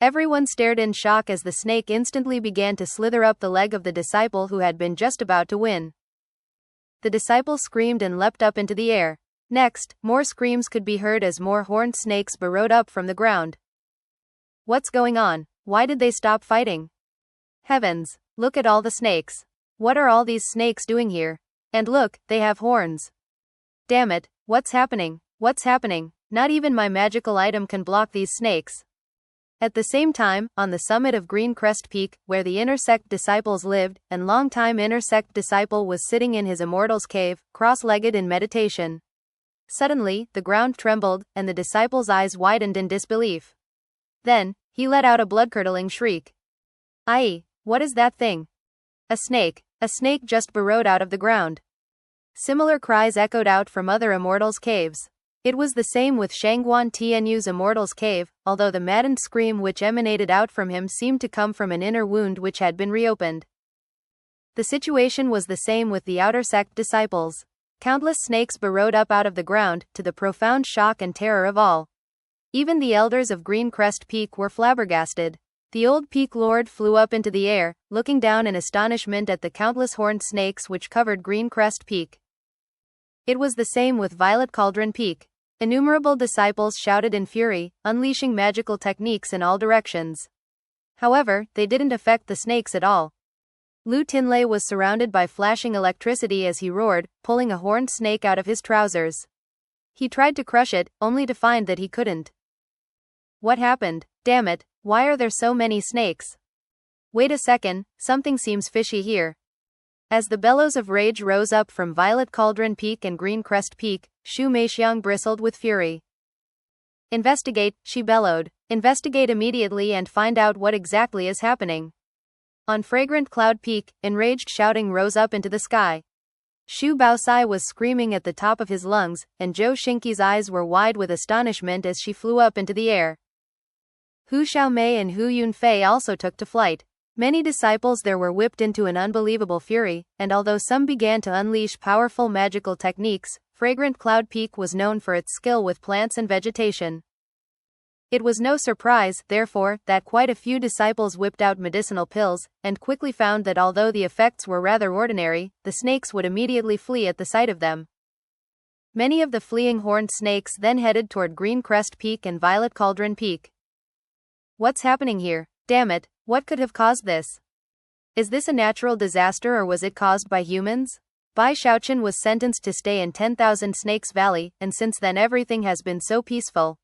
Everyone stared in shock as the snake instantly began to slither up the leg of the disciple who had been just about to win. The disciple screamed and leapt up into the air. Next, more screams could be heard as more horned snakes burrowed up from the ground. What's going on? Why did they stop fighting? Heavens! Look at all the snakes. What are all these snakes doing here? And look, they have horns. Damn it, what's happening? What's happening? Not even my magical item can block these snakes. At the same time, on the summit of Green Crest Peak, where the Inner Sect disciples lived, and longtime Inner Sect disciple was sitting in his immortals cave, cross-legged in meditation. Suddenly, the ground trembled, and the disciple's eyes widened in disbelief. Then, he let out a blood-curdling shriek. Aye, what is that thing? A snake just burrowed out of the ground. Similar cries echoed out from other immortals' caves. It was the same with Shangguan Tianyu's immortals' cave, although the maddened scream which emanated out from him seemed to come from an inner wound which had been reopened. The situation was the same with the Outer Sect disciples. Countless snakes burrowed up out of the ground, to the profound shock and terror of all. Even the elders of Green Crest Peak were flabbergasted. The old peak lord flew up into the air, looking down in astonishment at the countless horned snakes which covered Green Crest Peak. It was the same with Violet Cauldron Peak. Innumerable disciples shouted in fury, unleashing magical techniques in all directions. However, they didn't affect the snakes at all. Lu Tinlei was surrounded by flashing electricity as he roared, pulling a horned snake out of his trousers. He tried to crush it, only to find that he couldn't. What happened? Damn it, why are there so many snakes? Wait a second, something seems fishy here. As the bellows of rage rose up from Violet Cauldron Peak and Green Crest Peak, Xu Meixiang bristled with fury. Investigate, she bellowed. Investigate immediately and find out what exactly is happening. On Fragrant Cloud Peak, enraged shouting rose up into the sky. Shu Baosai was screaming at the top of his lungs, and Zhou Xinqi's eyes were wide with astonishment as she flew up into the air. Hu Xiaomei and Hu Yunfei also took to flight. Many disciples there were whipped into an unbelievable fury, and although some began to unleash powerful magical techniques, Fragrant Cloud Peak was known for its skill with plants and vegetation. It was no surprise, therefore, that quite a few disciples whipped out medicinal pills, and quickly found that although the effects were rather ordinary, the snakes would immediately flee at the sight of them. Many of the fleeing horned snakes then headed toward Green Crest Peak and Violet Cauldron Peak. What's happening here? Damn it, what could have caused this? Is this a natural disaster or was it caused by humans? Bai Xiaochun was sentenced to stay in 10,000 Snakes Valley, and since then everything has been so peaceful.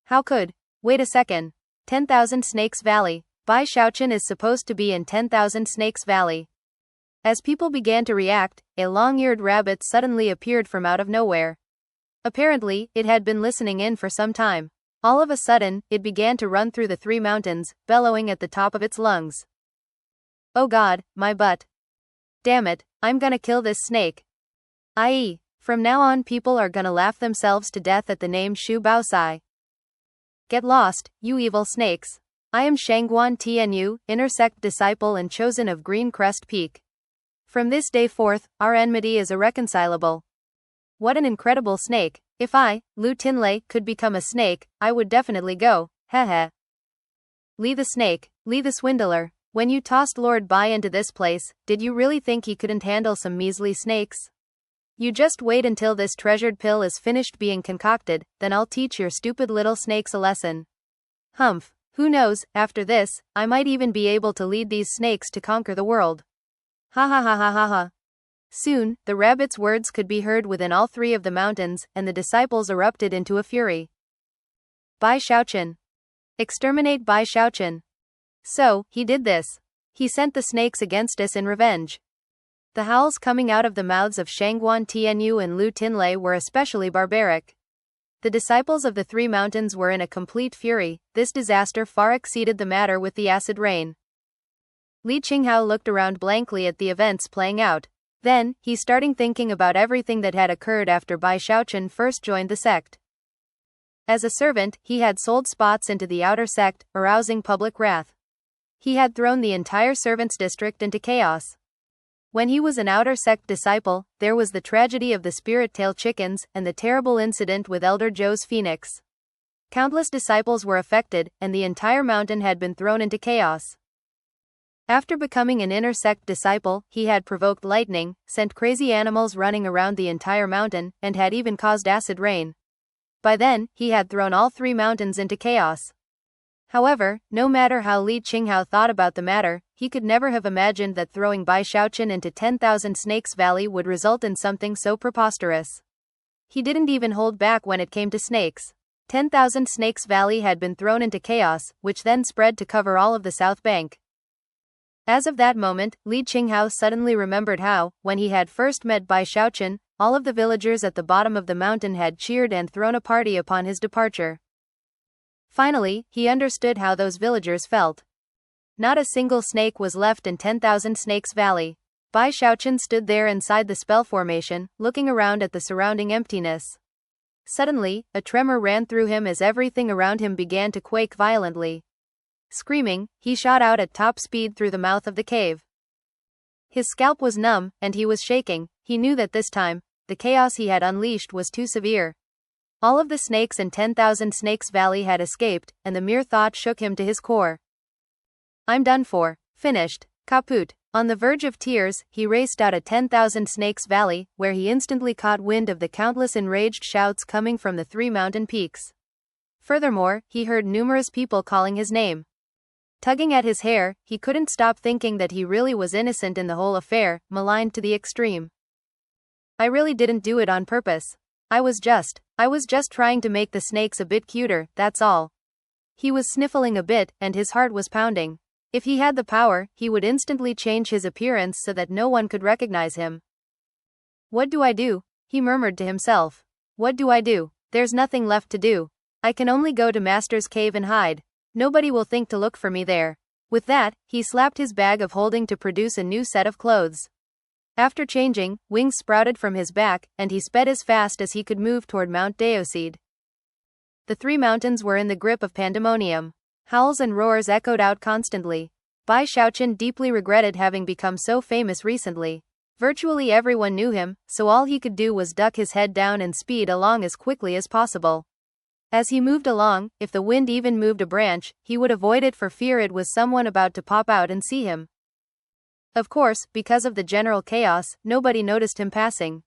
How could? Wait a second. 10,000 Snakes Valley. Bai Xiaochun is supposed to be in 10,000 Snakes Valley. As people began to react, a long-eared rabbit suddenly appeared from out of nowhere. Apparently, it had been listening in for some time. All of a sudden, it began to run through the 3 mountains, bellowing at the top of its lungs. Oh God, my butt. Damn it, I'm gonna kill this snake. I.e., from now on people are gonna laugh themselves to death at the name Shu Baosai. Get lost, you evil snakes. I am Shangguan Tianyu, inner sect disciple and chosen of Green Crest Peak. From this day forth, our enmity is irreconcilable. What an incredible snake. If I, Lu Tinlei, could become a snake, I would definitely go, heh. Li the snake, Li the swindler, when you tossed Lord Bai into this place, did you really think he couldn't handle some measly snakes? You just wait until this treasured pill is finished being concocted, then I'll teach your stupid little snakes a lesson. Humph, who knows, after this, I might even be able to lead these snakes to conquer the world. Ha ha ha ha ha ha. Soon, the rabbit's words could be heard within all 3 of the mountains, and the disciples erupted into a fury. Bai Xiaochun. Exterminate Bai Xiaochun. So, he did this. He sent the snakes against us in revenge. The howls coming out of the mouths of Shangguan Tianyu and Lu Tinlei were especially barbaric. The disciples of the 3 mountains were in a complete fury. This disaster far exceeded the matter with the acid rain. Li Qinghao looked around blankly at the events playing out. Then, he started thinking about everything that had occurred after Bai Xiaochun first joined the sect. As a servant, he had sold spots into the outer sect, arousing public wrath. He had thrown the entire servants' district into chaos. When he was an outer sect disciple, there was the tragedy of the spirit tail chickens, and the terrible incident with Elder Zhou's phoenix. Countless disciples were affected, and the entire mountain had been thrown into chaos. After becoming an inner sect disciple, he had provoked lightning, sent crazy animals running around the entire mountain, and had even caused acid rain. By then, he had thrown all 3 mountains into chaos. However, no matter how Li Qinghao thought about the matter, he could never have imagined that throwing Bai Xiaochun into 10,000 Snakes Valley would result in something so preposterous. He didn't even hold back when it came to snakes. 10,000 Snakes Valley had been thrown into chaos, which then spread to cover all of the south bank. As of that moment, Li Qinghao suddenly remembered how, when he had first met Bai Xiaochun, all of the villagers at the bottom of the mountain had cheered and thrown a party upon his departure. Finally, he understood how those villagers felt. Not a single snake was left in 10,000 Snakes Valley. Bai Xiaochun stood there inside the spell formation, looking around at the surrounding emptiness. Suddenly, a tremor ran through him as everything around him began to quake violently. Screaming, he shot out at top speed through the mouth of the cave. His scalp was numb, and he was shaking. He knew that this time, the chaos he had unleashed was too severe. All of the snakes in 10,000 Snakes Valley had escaped, and the mere thought shook him to his core. I'm done for. Finished. Kaput. On the verge of tears, he raced out of 10,000 Snakes Valley, where he instantly caught wind of the countless enraged shouts coming from the 3 mountain peaks. Furthermore, he heard numerous people calling his name. Tugging at his hair, he couldn't stop thinking that he really was innocent in the whole affair, maligned to the extreme. I really didn't do it on purpose. I was just trying to make the snakes a bit cuter, that's all. He was sniffling a bit, and his heart was pounding. If he had the power, he would instantly change his appearance so that no one could recognize him. What do I do? He murmured to himself. What do I do? There's nothing left to do. I can only go to Master's cave and hide. Nobody will think to look for me there. With that, he slapped his bag of holding to produce a new set of clothes. After changing, wings sprouted from his back, and he sped as fast as he could move toward Mount Deoseed. The three mountains were in the grip of pandemonium. Howls and roars echoed out constantly. Bai Xiaochun deeply regretted having become so famous recently. Virtually everyone knew him, so all he could do was duck his head down and speed along as quickly as possible. As he moved along, if the wind even moved a branch, he would avoid it for fear it was someone about to pop out and see him. Of course, because of the general chaos, nobody noticed him passing.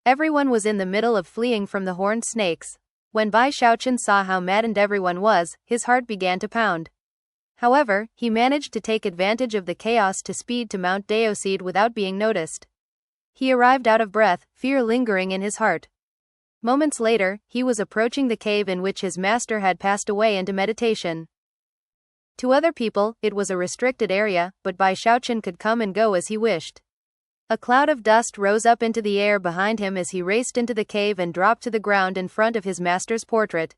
Everyone was in the middle of fleeing from the horned snakes. When Bai Xiaochun saw how maddened everyone was, his heart began to pound. However, he managed to take advantage of the chaos to speed to Mount Deoseed without being noticed. He arrived out of breath, fear lingering in his heart. Moments later, he was approaching the cave in which his master had passed away into meditation. To other people, it was a restricted area, but Bai Xiaochun could come and go as he wished. A cloud of dust rose up into the air behind him as he raced into the cave and dropped to the ground in front of his master's portrait.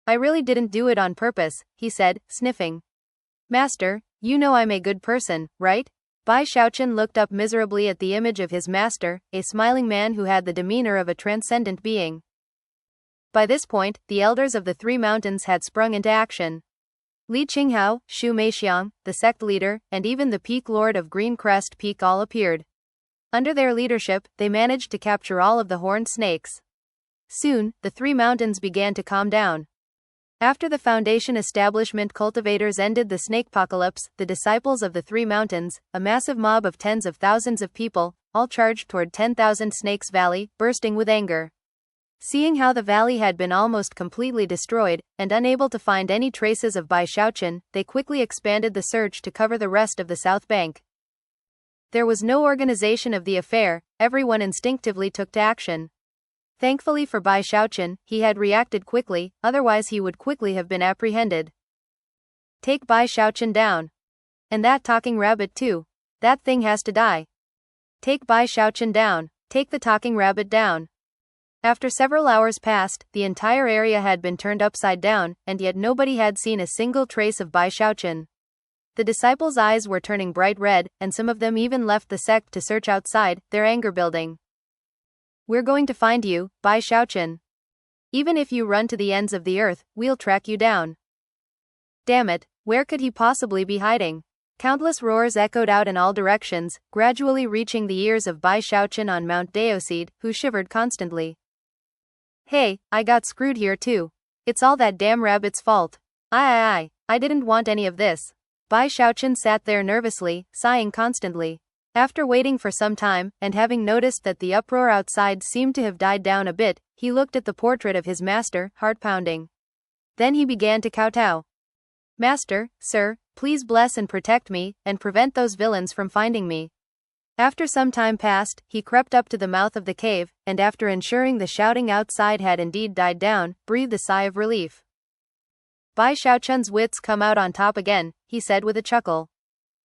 "I really didn't do it on purpose," he said, sniffing. "Master, you know I'm a good person, right?" Bai Xiaochun looked up miserably at the image of his master, a smiling man who had the demeanor of a transcendent being. By this point, the elders of the three mountains had sprung into action. Li Qinghao, Xu Meixiang, the sect leader, and even the peak lord of Green Crest Peak all appeared. Under their leadership, they managed to capture all of the horned snakes. Soon, the three mountains began to calm down. After the Foundation establishment cultivators ended the snakepocalypse, the disciples of the three mountains, a massive mob of tens of thousands of people, all charged toward 10,000 Snakes Valley, bursting with anger. Seeing how the valley had been almost completely destroyed, and unable to find any traces of Bai Xiaochun, they quickly expanded the search to cover the rest of the south bank. There was no organization of the affair, everyone instinctively took to action. Thankfully for Bai Xiaochun, he had reacted quickly, otherwise he would quickly have been apprehended. "Take Bai Xiaochun down. And that talking rabbit too. That thing has to die. Take Bai Xiaochun down. Take the talking rabbit down." After several hours passed, the entire area had been turned upside down, and yet nobody had seen a single trace of Bai Xiaochun. The disciples' eyes were turning bright red, and some of them even left the sect to search outside, their anger building. "We're going to find you, Bai Xiaochun. Even if you run to the ends of the earth, we'll track you down. Damn it, where could he possibly be hiding?" Countless roars echoed out in all directions, gradually reaching the ears of Bai Xiaochun on Mount Deoseed, who shivered constantly. "Hey, I got screwed here too. It's all that damn rabbit's fault. I didn't want any of this." Bai Xiaochun sat there nervously, sighing constantly. After waiting for some time, and having noticed that the uproar outside seemed to have died down a bit, he looked at the portrait of his master, heart pounding. Then he began to kowtow. "Master, sir, please bless and protect me, and prevent those villains from finding me." After some time passed, he crept up to the mouth of the cave, and after ensuring the shouting outside had indeed died down, breathed a sigh of relief. "Bai Xiaochun's wits come out on top again," he said with a chuckle.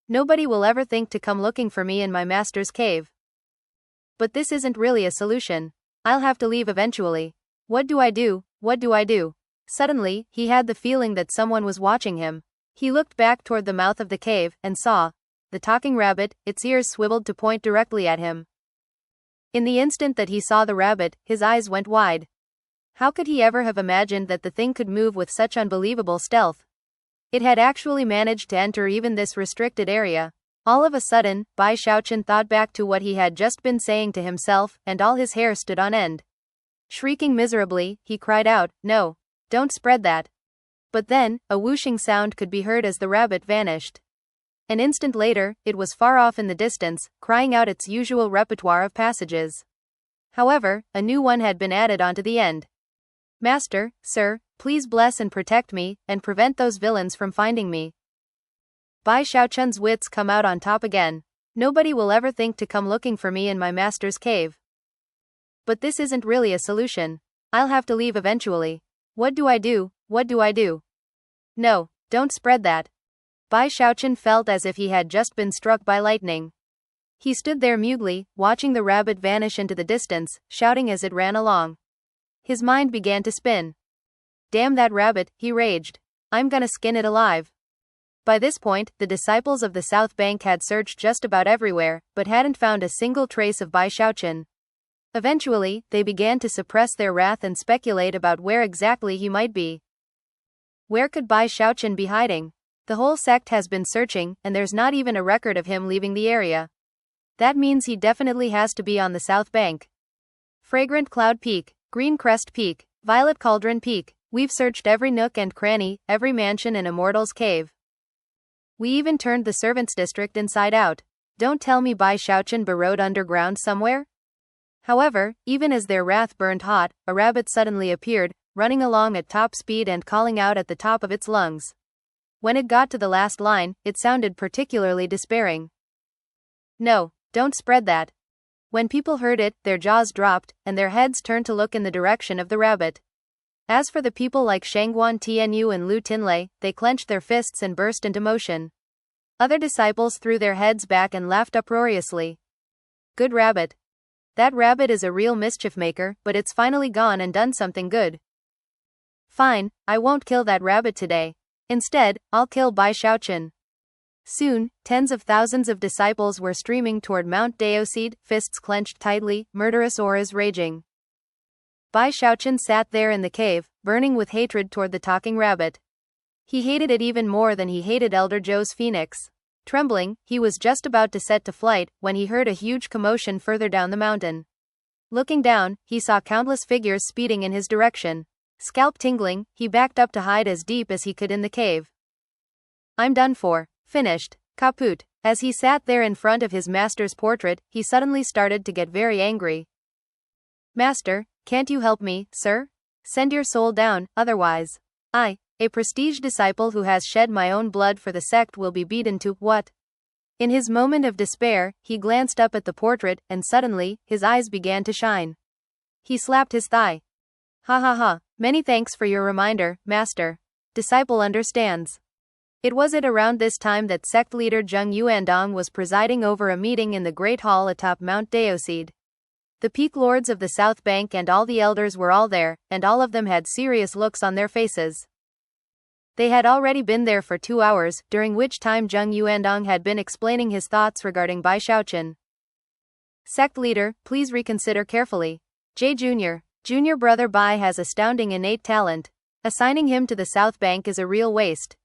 "Nobody will ever think to come looking for me in my master's cave. But this isn't really a solution. I'll have to leave eventually. What do I do? What do I do?" Suddenly, he had the feeling that someone was watching him. He looked back toward the mouth of the cave, and saw the talking rabbit, its ears swiveled to point directly at him. In the instant that he saw the rabbit, his eyes went wide. How could he ever have imagined that the thing could move with such unbelievable stealth? It had actually managed to enter even this restricted area. All of a sudden, Bai Xiaochun thought back to what he had just been saying to himself, and all his hair stood on end. Shrieking miserably, he cried out, "No! Don't spread that!" But then, a whooshing sound could be heard as the rabbit vanished. An instant later, it was far off in the distance, crying out its usual repertoire of passages. However, a new one had been added onto the end. "Master, sir, please bless and protect me, and prevent those villains from finding me." Bai Xiaochun's wits come out on top again. "Nobody will ever think to come looking for me in my master's cave. But this isn't really a solution. I'll have to leave eventually. What do I do? What do I do?" "No, don't spread that." Bai Xiaochun felt as if he had just been struck by lightning. He stood there mutely, watching the rabbit vanish into the distance, shouting as it ran along. His mind began to spin. "Damn that rabbit," he raged. "I'm gonna skin it alive." By this point, the disciples of the South Bank had searched just about everywhere, but hadn't found a single trace of Bai Xiaochun. Eventually, they began to suppress their wrath and speculate about where exactly he might be. Where could Bai Xiaochun be hiding? The whole sect has been searching, and there's not even a record of him leaving the area. That means he definitely has to be on the South Bank. Fragrant Cloud Peak, Green Crest Peak, Violet Cauldron Peak. We've searched every nook and cranny, every mansion and immortal's cave. We even turned the servants' district inside out. Don't tell me Bai Xiaochun burrowed underground somewhere? However, even as their wrath burned hot, a rabbit suddenly appeared, running along at top speed and calling out at the top of its lungs. When it got to the last line, it sounded particularly despairing. No, don't spread that. When people heard it, their jaws dropped, and their heads turned to look in the direction of the rabbit. As for the people like Shangguan Tianyu and Lu Tinlei, they clenched their fists and burst into motion. Other disciples threw their heads back and laughed uproariously. Good rabbit. That rabbit is a real mischief maker, but it's finally gone and done something good. Fine, I won't kill that rabbit today. Instead, I'll kill Bai Xiaochun. Soon, tens of thousands of disciples were streaming toward Mount Deoseed, fists clenched tightly, murderous auras raging. Bai Xiaochun sat there in the cave, burning with hatred toward the talking rabbit. He hated it even more than he hated Elder Zhou's phoenix. Trembling, he was just about to set to flight when he heard a huge commotion further down the mountain. Looking down, he saw countless figures speeding in his direction. Scalp tingling, he backed up to hide as deep as he could in the cave. I'm done for. Finished. Kaput. As he sat there in front of his master's portrait, he suddenly started to get very angry. Master, can't you help me, sir? Send your soul down, otherwise. I, a prestige disciple who has shed my own blood for the sect, will be beaten to what? In his moment of despair, he glanced up at the portrait, and suddenly, his eyes began to shine. He slapped his thigh. Ha ha ha, many thanks for your reminder, master. Disciple understands. It was at around this time that sect leader Zheng Yuandong was presiding over a meeting in the Great Hall atop Mount Deoseed. The peak lords of the South Bank and all the elders were all there, and all of them had serious looks on their faces. They had already been there for 2 hours, during which time Zheng Yuandong had been explaining his thoughts regarding Bai Xiaochun. Sect leader, please reconsider carefully. J. Junior brother Bai has astounding innate talent. Assigning him to the South Bank is a real waste.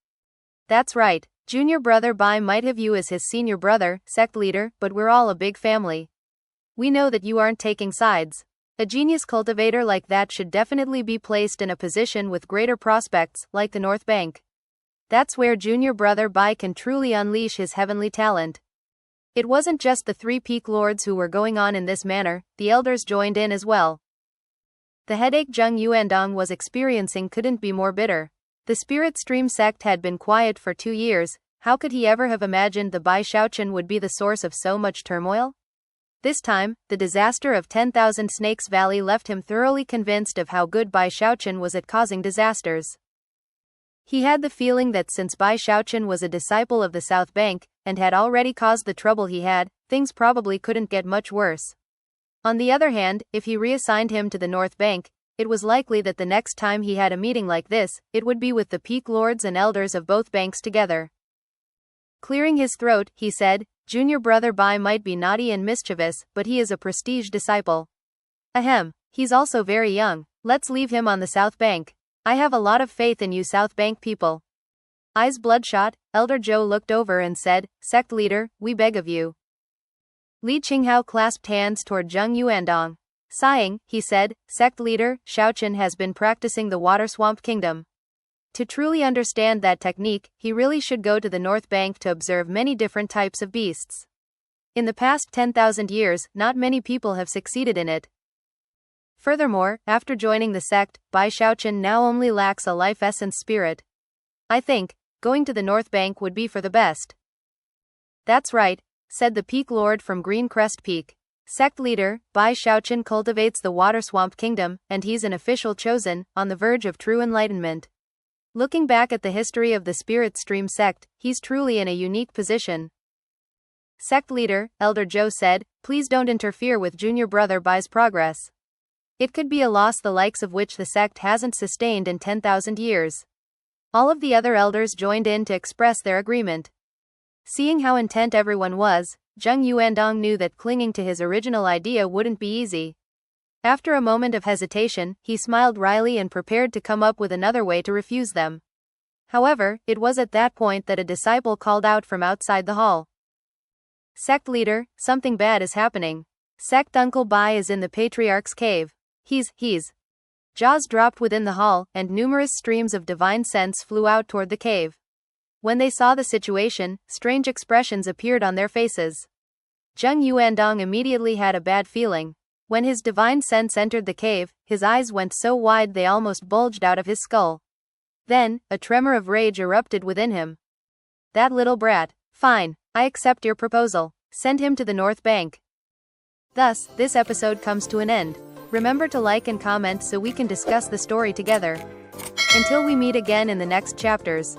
That's right, junior brother Bai might have you as his senior brother, sect leader, but we're all a big family. We know that you aren't taking sides. A genius cultivator like that should definitely be placed in a position with greater prospects, like the North Bank. That's where junior brother Bai can truly unleash his heavenly talent. It wasn't just the 3 peak lords who were going on in this manner, the elders joined in as well. The headache Zheng Yuandong was experiencing couldn't be more bitter. The Spirit Stream sect had been quiet for 2 years. How could he ever have imagined the Bai Xiaochun would be the source of so much turmoil? This time, the disaster of 10,000 Snakes Valley left him thoroughly convinced of how good Bai Xiaochun was at causing disasters. He had the feeling that since Bai Xiaochun was a disciple of the South Bank, and had already caused the trouble he had, things probably couldn't get much worse. On the other hand, if he reassigned him to the North Bank, it was likely that the next time he had a meeting like this, it would be with the peak lords and elders of both banks together. Clearing his throat, he said, Junior brother Bai might be naughty and mischievous, but he is a prestige disciple. Ahem, he's also very young. Let's leave him on the South Bank. I have a lot of faith in you South Bank people. Eyes bloodshot, Elder Zhou looked over and said, Sect leader, we beg of you. Li Qinghao clasped hands toward Zheng Yuandong. Sighing, he said, Sect leader, Xiaochun has been practicing the Water Swamp Kingdom. To truly understand that technique, he really should go to the North Bank to observe many different types of beasts. In the past 10,000 years, not many people have succeeded in it. Furthermore, after joining the sect, Bai Xiaochun now only lacks a life essence spirit. I think, going to the North Bank would be for the best. That's right, said the Peak Lord from Green Crest Peak. Sect leader, Bai Xiaochun cultivates the Water Swamp Kingdom, and he's an official chosen, on the verge of true enlightenment. Looking back at the history of the Spirit Stream sect, he's truly in a unique position. Sect leader, Elder Zhou said, please don't interfere with junior brother Bai's progress. It could be a loss the likes of which the sect hasn't sustained in 10,000 years. All of the other elders joined in to express their agreement. Seeing how intent everyone was, Zheng Yuandong knew that clinging to his original idea wouldn't be easy. After a moment of hesitation, he smiled wryly and prepared to come up with another way to refuse them. However, it was at that point that a disciple called out from outside the hall. "Sect leader, something bad is happening. Sect Uncle Bai is in the Patriarch's cave. He's. Jaws dropped within the hall, and numerous streams of divine sense flew out toward the cave. When they saw the situation, strange expressions appeared on their faces. Zheng Yuandong immediately had a bad feeling. When his divine sense entered the cave, his eyes went so wide they almost bulged out of his skull. Then, a tremor of rage erupted within him. "That little brat. Fine, I accept your proposal. Send him to the North Bank." Thus, this episode comes to an end. Remember to like and comment so we can discuss the story together. Until we meet again in the next chapters.